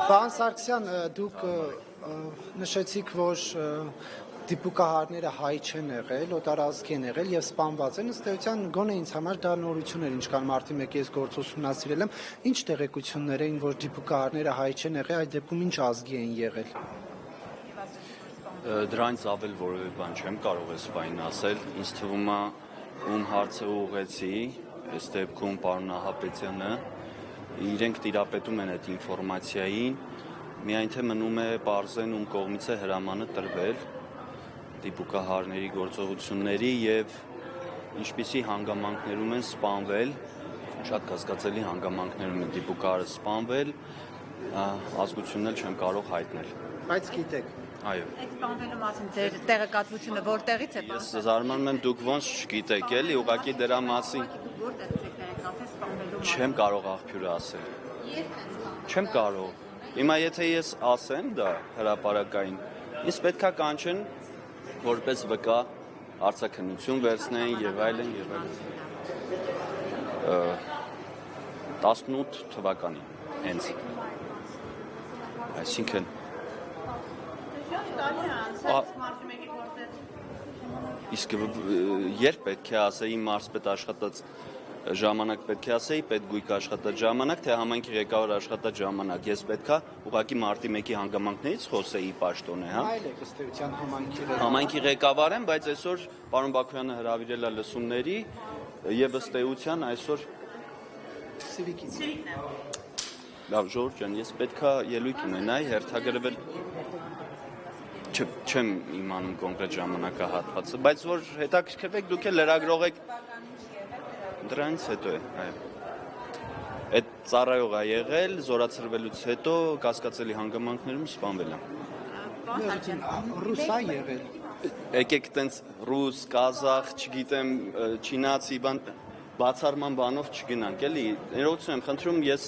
Պարոն Սարգսյան, դուք նշեցիք, որ դիպուկահարները հայ չեն եղել, օտարազգ են եղել եւ սպանված են, ըստ էության գոնե ինձ համար դա նորություն էր, ինչ կան մարտի 1-ի ես գործ ուսումնասիրել եմ, ինչ տեղեկություններ էին, որ դիպուկահարները հայ չեն եղել, այդ դեպքում ինչ ազգի են եղել։ Դրանից ավել որևէ բան չեմ կարող այս բանին ասել, ինձ թվում է ում հարցը ուղղեցի, այս դեպքում պարոն Նահապետյանը, իրենք տիրապետում են այդ ինֆորմացիային, միայն թե մնում է պարզեն ում կողմից է հրամանը տրվել դիպուկահարների գործողությունների եւ ինչպիսի հանգամանքներում են սպանվել, շատ կասկածելի հանգամանքներում են դիպուկահարը սպանվել, ազգությունն էլ չեմ կարող հայտնել։ Բայց գիտեք։ Այո։ Այդ սպանվելու մասին ձեր տեղեկատվությունը որտեղից է։ Ես զարմանում եմ դուք ոնց չգիտեք էլի, ուղղակի դրա մասին Որտեղից եք տեղեկացել սպանվելու մասին։ չեմ կարող աղբյուրը ասել։ Չեմ կարող։ Հիմա եթե ես ասեմ դա հրապարակային, ինձ պետքա կանչեն որպես վկա արձաքնություն վերցնեն եւ այլն եւ այլն։ 18 թվականին հենց։ Այսինքն իսկ երբ պետք է ասեի մարզպետ աշխատած ժամանակ պետք է ասեի պետգույք աշխատած ժամանակ, թե համայնքի ղեկավար աշխատած ժամանակ, ես պետքա ուղղակի մարտի 1-ի հանգամանքներից խոսեի պաշտոնե, հա։ Այլ է ըստ էության Համայնքի ղեկավար եմ, բայց այսօր պարոն Բաքոյանը հրավիրել է լսումների եւ ըստ էության այսօր Սիվիկից։ Լավ, Ժորժ ջան, ես պետքա ելույթ ունենայի հերթագրվել չեմ իմանում կոնկրետ ժամանակահատվածը, բայց որ հետաքրքրվեք դուք էլ լրագրող եք դրանից հետո է, այո։ Այդ ծառայող է եղել, զորացրվելուց հետո կասկածելի հանգամանքներում սպանվել է։ Ռուս է եղել։ Եկեք տենց ռուս, կազախ, չգիտեմ, չինացի բան բացառման բանով չգնանք, էլի։ Ներողություն եմ խնդրում, ես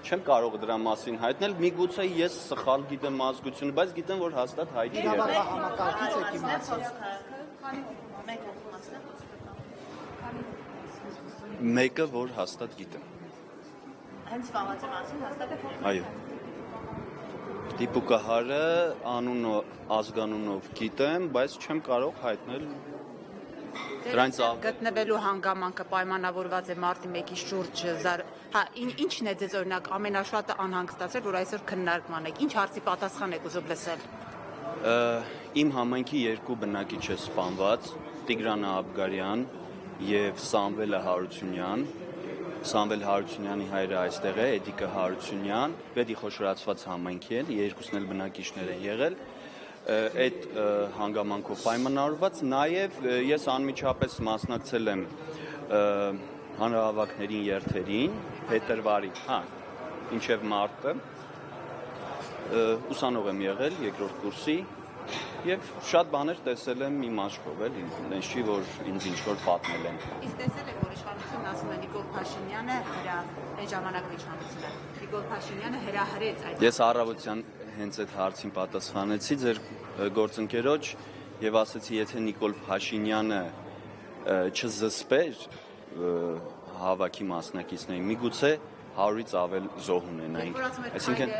չեմ կարող դրա մասին հայտնել, միգուցե ես սխալ գիտեմ ազգությունը, բայց գիտեմ, որ հաստատ հայ չի եղել։ Համակարգից եք իմացել։ Մեկը, որ հաստատ գիտեմ։ Հենց սպանվածի մասին հաստատ է խոսում։ Այո։ Դիպուկահարը ազգանունով գիտեմ, բայց չեմ կարող հայտնել դրանից գտնվելու հանգամանքը պայմանավորված է մարտի 1-ի շուրջ, հա, ինչն է ձեզ օրինակ ամենաշատը անհանգստացել, որ այսօր քննարկման եք, ինչ հարցի պատասխան եք ուզում լսել։ Իմ համայնքի երկու բնակիչ է սպանված, Տիգրան Աբգարյան եւ Սամվել Հարությունյան։ Սամվել Հարությունյանի հայրը այստեղ է, Էդիկը Հարությունյան, պետի խոշորացված համայնքի են, երկուսն էլ բնակիչներ են եղել։ Այդ հանգամանքով պայմանավորված նաև ես անմիջապես մասնակցել եմ հանրահավաքներին երթերին փետրվարի, մինչև մարտը ուսանող եմ եղել երկրորդ կուրսի եւ շատ բաներ տեսել եմ իմ աչքով, էլի, այնպես չի որ ինձ ինչ որ պատմել են։ Իսկ տեսել եք որ իշխանությունն ասում է Նիկոլ Փաշինյանը այդ ժամանակվա իշխանությունը Նիկոլ Փաշինյանը հրահրեց այդ։ Ես առավոտյան հենց այդ հարցին պատասխանեցի ձեր գործընկերոջ եւ ասացի, եթե Նիկոլ Փաշինյանը չզսպեր հավաքի մասնակիցներին, միգուցե 100-ից ավել զոհ ունենայինք։ Այսինքն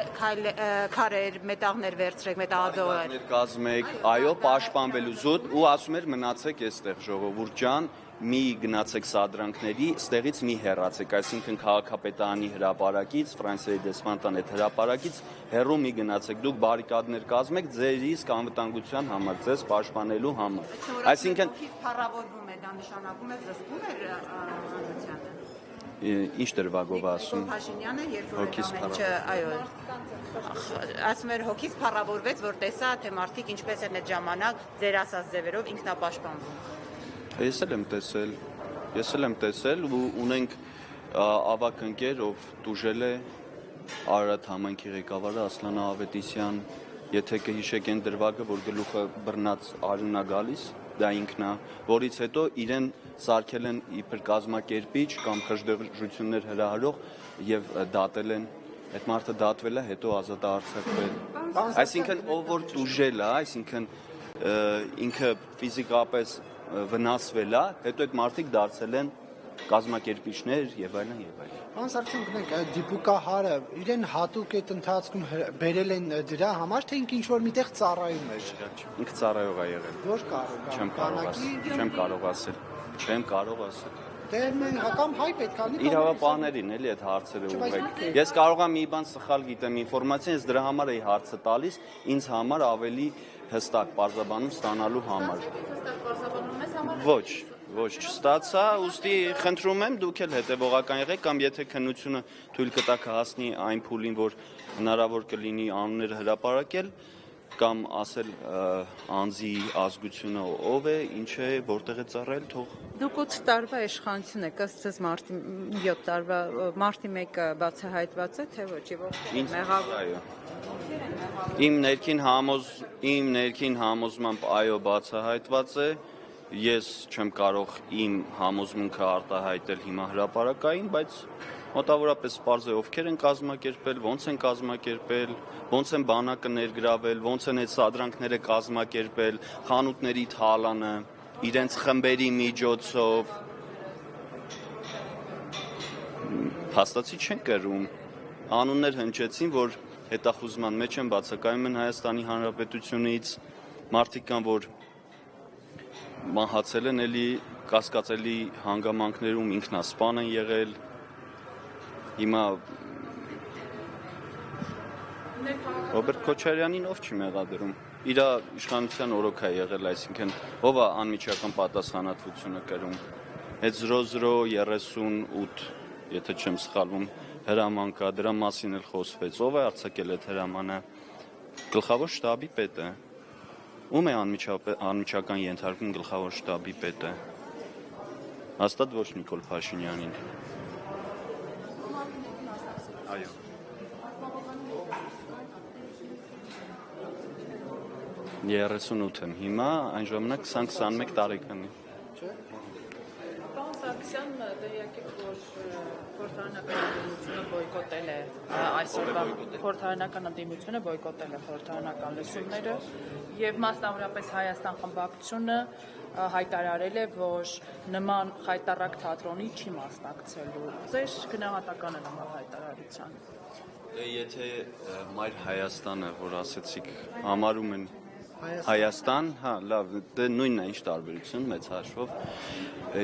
քարեր, մետաղներ վերցրեք, մետաղաձողեր կազմեք, այո, պաշտպանվելու զուտ ու ասում էր մնացեք այստեղ ժողովուրդ ջան, մի գնացեք սադրանքների, ստեղից մի հեռացեք, այսինքն քաղաքապետարանի հրապարակից, Ֆրանսիայի դեսպանատան այդ հրապարակից հեռու մի գնացեք, դուք բարիկադներ կազմեք ձեր իսկ անվտանգության համար, ձեզ պաշտպանելու համար։ Այսինքն փառավորվում է, դա նշանակում է զսպում էր հանրությանը։ Ինչ դրվագով ասում։ Փաշինյանը երբ որ այո, ասում էր հոգիս փառավորվեց, որ տեսա, թե մարդիկ ինչպես են այդ ժամանակ ձեր ասած ձևերով ինքնապաշտպանվում։ Ես էլ եմ տեսել ու ունենք ավակ ընկեր, ով տուժել է Արարատ համայնքի ղեկավարը Ասլան Ավետիսյան, եթե կհիշեք այն դրվագը, որ գլուխը բռնած արյունա գալիս, դա ինքն է, որից հետո իրեն սարքել են իբր կազմակերպիչ կամ խժդժություններ հրահրող եւ դատել են, այդ մարդը դատվել է, հետո ազատ արձակվել։ Այսինքն ով որ տուժել է, այսինքն ինքը ֆիզիկապես վնասվել է, հետո այդ մարդիկ դարձել են կազմակերպիչներ եւ այլն եւ այլն։ Պարոն Սարգսյան, գնանք դիպուկահարը իրեն հատուկ այդ ընթացքում բերել են դրա համար, թե ինքը ինչ-որ միտեղ ծառայում էր։ Ինքը ծառայող է եղել։ Որ կարող Չեմ կարող ասել։ Դե մենք հակամ հայ պետք է լինի։ Իրավապահներին էլի այդ հարցերը ուղղեք։ Ես կարող եմ մի բան սխալ գիտեմ ինֆորմացիա, ես դրա համար էի հարցը տալիս, ինձ համար ավելի հստակ բարձրաբանում ստանալու համար։ Ոչ, չստացա, ուստի խնդրում եմ դուք էլ հետևողական եղեք կամ եթե քննությունը թույլ կտա կհասնի այն փուլին, որ հնարավոր կլինի անունները հրապարակել կամ ասել անձի ազգությունը ով է, ինչ է, որտեղ է ծառայել, թող Դուք 8 տարվա իշխանություն եք, ըստ ձեզ մարտի 7 տարվա մարտի 1-ը բացահայտված է, թե ոչ, եւ ովքեր մեղավոր։ Այո։ Իմ ներքին համոզմամբ այո բացահայտված է։ Ես չեմ կարող իմ համոզմունքը արտահայտել հիմա հրապարակային, բայց մոտավորապես պարզ է ովքեր են կազմակերպել, ոնց են կազմակերպել, ոնց են բանակը ներգրավել, ոնց են այդ սադրանքները կազմակերպել, խանութների թալանը, իրենց խմբերի միջոցով։ Փաստացի չեն կրում։ Անուններ հնչեցին, որ հետախուզման մեջ են, բացակայում են Հայաստանի Հանրապետությունից, մարդիկ կան, որ մահացել են էլի կասկածելի հանգամանքներում, ինքնասպան են եղել։ Հիմա Ռոբերտ Քոչարյանին ով չի մեղադրում։ Իր իշխանության օրոք է եղել, այսինքն ով է անմիջական պատասխանատվությունը կրում։ Այդ 0038, եթե չեմ սխալվում, հրաման կա, դրա մասին էլ խոսվեց։ Ով է արձակել այդ հրամանը։ Գլխավոր շտաբի պետը։ Ում է անմիջական ենթարկում գլխավոր շտաբի պետը։ Հաստատ ոչ Նիկոլ Փաշինյանին։ Այո։ Երեսուն եմ հիմա, այն ժամանակ 20-21 տարեկանի։ Պարոն Սարգսյան, դե եկեք, որ խորհրդարանական ընդդիմությունը բոյկոտել է այսօրվա խորհրդարանական ընդդիմությունը բոյկոտել է խորհրդարանական լսումները եւ մասնավորապես Հայաստան խմբակցությունը հայտարարել է, որ նման խայտառակ թատրոնի չի մասնակցելու։ Ձեր գնահատականը նման հայտարարության։ Դե եթե մայր Հայաստանը, որ ասեցիք, համարում են Հայաստան, հա, լավ, դե նույնն է, ինչ տարբերություն, մեծ հաշվով։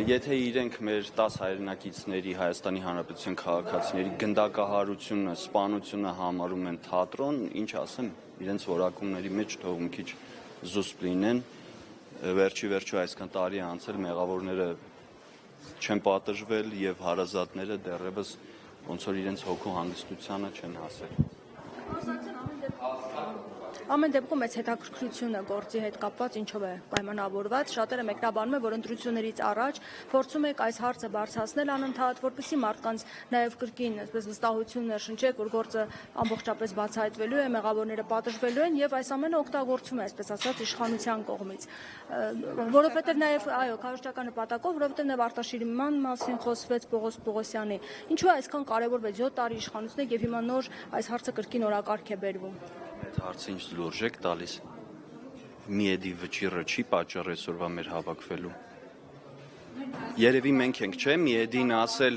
Եթե իրենք մեր 10 հայրենակիցների Հայաստանի Հանրապետության քաղաքացիների գնդակահարությունը, սպանությունը համարում են թատրոն, ինչ ասեմ, իրենց որակումների մեջ թող մի քիչ զուսպ լինեն, վերջի այսքան տարի է անցել, մեղավորները չեն պատժվել եւ հարազատները դեռևս ոնց որ իրենց հոգու հանգստությանը չեն հասել։ Ամեն դեպքում այս հետաքրքրությունը գործի հետ կապված ինչով է պայմանավորված, շատերը մեկնաբանում են, որ ընտրություններից առաջ փորձում եք այս հարցը բարձրացնել անընդհատ, որպեսզի մարդկանց նաև կրկին այսպես վստահություն ներշնչեք, որ գործը ամբողջապես բացահայտվելու է, մեղավորները պատժվելու են եւ այս ամենը օգտագործում է, այսպես ասած, իշխանության կողմից, որովհետեւ նաև այո, քարոզչական նպատակով, որովհետեւ նաև արտաշիրման մասին խոսվեց Պողոս Պողոսյանի։ Ինչու է այսքան կարևորվեց 7 տարի իշխանությունը եւ հիմա նոր այս հարցը կրկին օրակարգ է բերվում։ Այդ հարցը ինչ լուրջ եք տալիս։ Միեդի վճիռը չի պատճառ այսօրվա մեր հավաքվելու։ Երևի մենք ենք, չէ՞, Միեդին ասել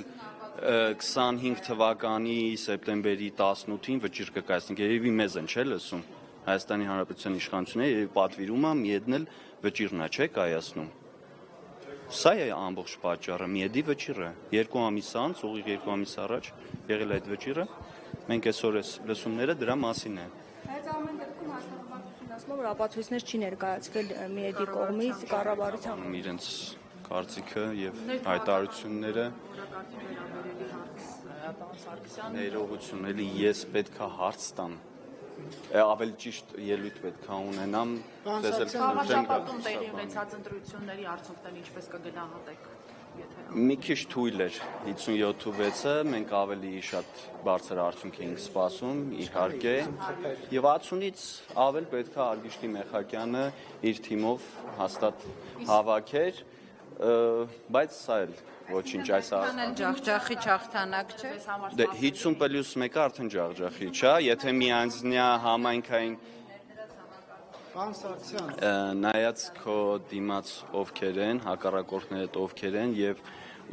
25 թվականի սեպտեմբերի 18-ին վճիռ կկայացնենք։ Երևի մեզ են, չէ՞, լսում։ Հայաստանի Հանրապետության իշխանությունը երևի պատվիրում է Միեդն էլ վճիռն է, չէ՞, կայացնում։ Սա է ամբողջ պատճառը, Միեդի վճիռը։ 2 ամիս անց, ուղիղ 2 ամիս առաջ եղել այդ վճիռը։ Մենք այսօր լսումները դրա մասին են։ Բայց ամեն դեպքում հաստատությունն ասում է, որ ապացույցներ չի ներկայացվել Միեդի կողմից կառավարության։ Իրենց կարծիքը եւ հայտարարությունները ներողություն, էլի ես պետքա հարց տամ։ Ավելի ճիշտ ելույթ պետքա ունենամ, դες էլ Խաղաշապատում տեղի ունեցած ընտրությունների արդյունքները ինչպես կգնահատեք։ Մի քիչ թույլ էր 57-6-ը, մենք ավելի շատ բարձր արդյունք էինք սպասում, իհարկե, եւ 60-ից ավել պետք է Արգիշտի Մեխակյանը իր թիմով հաստատ հավաքեր, բայց սա էլ ոչինչ այս Ջախջախի չախտանակ չէ։ Դե 50+1-ը արդեն ջախջախի չէ, եթե միանձնյա համայնքային Պարոն Սարգսյան, նայած քո դիմաց ովքեր են, հակառակորդներդ ովքեր են եւ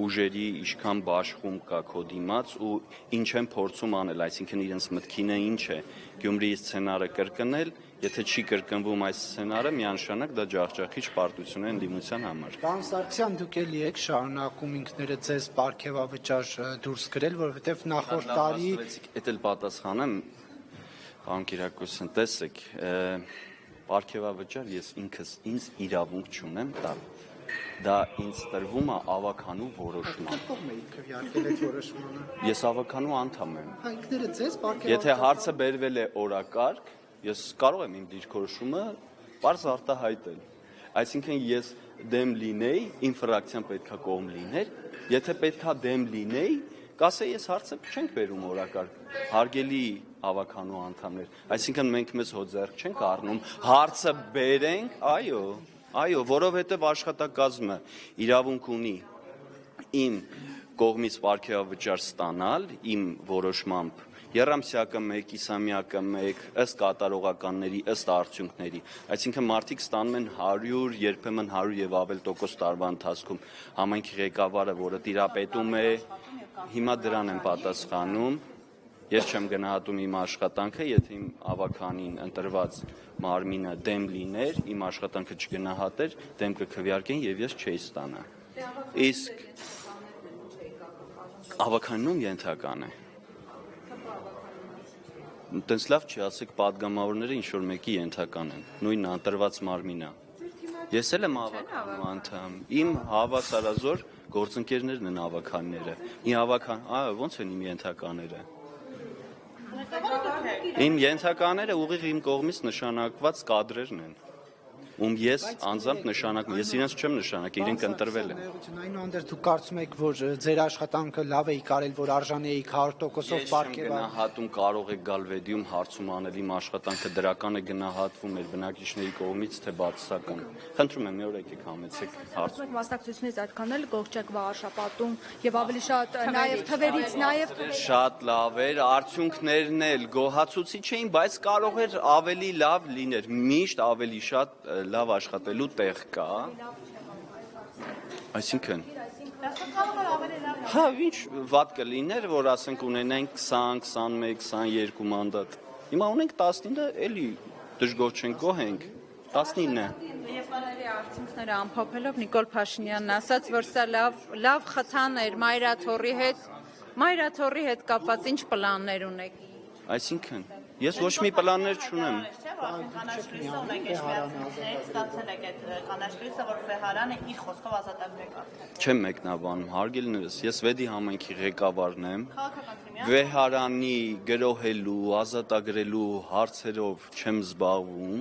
ուժերի ինչքան բաշխում կա քո դիմաց ու ինչ են փորձում անել, այսինքն իրենց մտքինը ինչ է Գյումրիի սցենարը կրկնել, եթե չի կրկնվում այս սցենարը, միանշանակ դա ջախջախիչ պարտություն է ընդդիմության համար։ Պարոն Սարգսյան, դուք էլի եք շարունակում ինքներդ ձեզ պարգևավճար դուրս գրել, որովհետև նախորդ տարի Էդ էլ պատասխանեմ, պարոն Կիրակոսյան, տեսեք, պարգևավճար ես ինձ իրավունք չունեմ տալ։ Դա ինձ տրվում է ավականու որոշմամբ։ կողմ եք քվեարկել այդ որոշմանը։ Ես ավականու անդամ եմ։ Ինքներդ ձեզ պարգևավճար։ Եթե հարցը բերվել է օրակարգ, ես կարող եմ իմ դիրքորոշումը բարձ արտահայտել։ Այսինքն ես դեմ լինեի, իմ ֆրակցիան պետքա կողմ լիներ, եթե պետքա դեմ լինեի, կասեի ես հարցը չենք բերում օրակարգ։ Հարգելի ավականու անդամներ, այսինքն մենք մեզ հոձեռք չենք առնում, հարցը բերենք, այո, որովհետև աշխատակազմը իրավունք ունի իմ կողմից պարգևավճար ստանալ, իմ որոշմամբ եռամսյակը 1, կիսամյակը 1, ըստ կատարողականների, ըստ արդյունքների, այսինքն մարդիկ ստանում են 100, երբեմն 100 եւ ավել տոկոս տարվա ընթացքում, համայնքի ղեկավարը, որը տիրապետում է, հիմա դրան եմ պատասխանում, ես չեմ գնահատում իմ աշխատանքը, եթե իմ ավականին ընտրված մարմինը դեմ լիներ, իմ աշխատանքը չգնահատեր, դեմ կքվեարկեն եւ ես չէի ստանա։ Իսկ ավականնում ենթական է։ Տենց լավ չի ասեք падգամավորները ինչ որ մեկի ենթական են, նույնն ընտրված մարմինը։ Ես էլ եմ ավականու անդամ, իմ հավասարազոր գործընկերներն են ավականները։ Ոնց են իմ ենթակաները։ Իմ ենթակաները ուղիղ իմ կողմից նշանակված կադրերն են։ Ում ես անձամբ նշանակում, ես իրենց չեմ նշանակել, իրենք ընտրվել են։ Այնուհանդերձ դուք կարծում եք, որ ձեր աշխատանքը լավ էի կարել, որ արժանի էիք 100%-ով պարգևալ։ Գնահատում կարող եք գալ վեդիում հարցում անել իմ աշխատանքը դրական է գնահատվում մեր բնակիչների կողմից, թե բացասական։ Խնդրում եմ, մի օր եկեք համեցեք հարցում։ Մասնակցությունից այդքան էլ գողջ եք վաղաշապատում եւ ավելի շատ նաեւ թվերից Շատ լավ էր, արդյունքներն էլ գոհացուցիչ էին, բայց կարող էր ավելի լավ լիներ, միշտ ավելի շատ լավ աշխատելու տեղ կա։ Այսինքն ինչ վատ կլիներ, որ ասենք ունենանք 20, 21, 22 մանդատ։ Հիմա ունենք 19, էլի դժգոհ չենք, գոհ ենք։ 19-ը։ Եվ բարերի արդյունքները ամփոփելով Նիկոլ Փաշինյանն ասաց, որ սա լավ խթան էր Մայրաթորի հետ կապված ինչ պլաններ ունեք։ Այսինքն ես ոչ մի պլաններ չունեմ։ Չեմ մեկնաբանում, հարգելիներս, ես Վեդի համայնքի ղեկավարն եմ։ Վեհարանի գրոհելու, ազատագրելու հարցերով չեմ զբաղվում։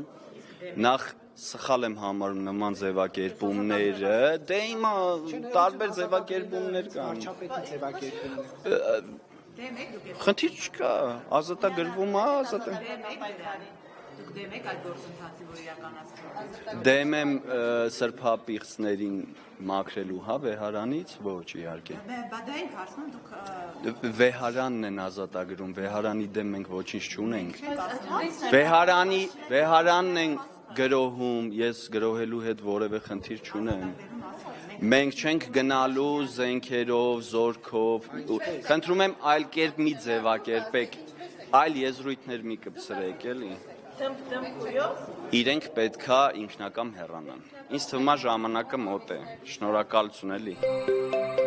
Նախ սխալ եմ համարում նման ձևակերպումները, դե հիմա տարբեր ձևակերպումներ կան։ Խնդիր չկա, ազատագրվում է, Դուք դեմ եք այդ գործընթացի, որ իրականացվում։ Դեմ եմ սրբապիղծներին մաքրելու, Վեհարանից, ոչ իհարկե։ Բա դա ենք հարցնում դուք Վեհարանն են ազատագրում, Վեհարանի դեմ մենք ոչինչ չունենք։ Վեհարանն են գրոհում, ես գրոհելու հետ որևէ խնդիր չունեմ։ Մենք չենք գնալու զենքերով, զորքով, խնդրում եմ այլ կերպ մի ձևակերպեք, այլ եզրույթներ մի կպսրեք, էլի։ Իրենք պետքա ինքնակամ հեռանան։ Ինձ թվում է ժամանակը մոտ է։ Շնորհակալություն էլի։